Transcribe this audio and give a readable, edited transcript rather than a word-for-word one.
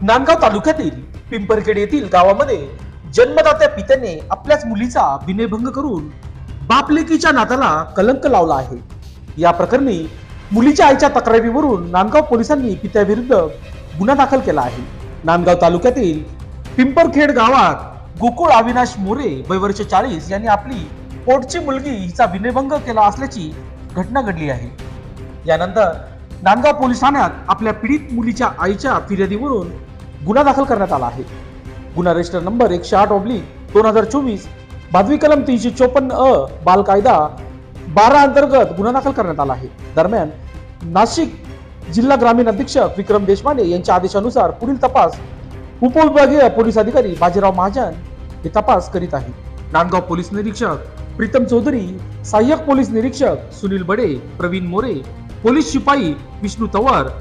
नांदगाव तालुक्यातील पिंपरखेड येथील गावामध्ये जन्मदात्या पित्याने आपल्याच मुलीचा विनयभंग करून बापलेकीच्या नात्याला कलंक लावला आहे. या प्रकरणी मुलीच्या आईच्या तक्रारीवरून नांदगाव पोलिसांनी पित्याविरुद्ध गुन्हा दाखल केला आहे. नांदगाव तालुक्यातील पिंपरखेड गावात गोकुळ अविनाश मोरे वय वर्ष 40 यांनी आपली पोटची मुलगी हिचा विनयभंग केला असल्याची घटना घडली आहे. यानंतर नांदगाव पोलीस ठाण्यात आपल्या पीडित मुलीच्या आईच्या फिर्यादीवरून गुन्हा दाखल करण्यात आला आहे. गुन्हा रजिस्टर नंबर 108/2024 भादवी कलम 354 बाल कायदा 12 अंतर्गत गुन्हा दाखल करण्यात आला आहे. दरम्यान नाशिक जिल्हा ग्रामीण अधीक्षक विक्रम देशपांडे यांच्या आदेशानुसार पुढील तपास उपविभागीय पोलीस अधिकारी बाजीराव महाजन हे तपास करीत आहे. नांदगाव पोलीस निरीक्षक प्रीतम चौधरी, सहाय्यक पोलीस निरीक्षक सुनील बडे, प्रवीण मोरे, पोलीस शिपाई विष्णू तवर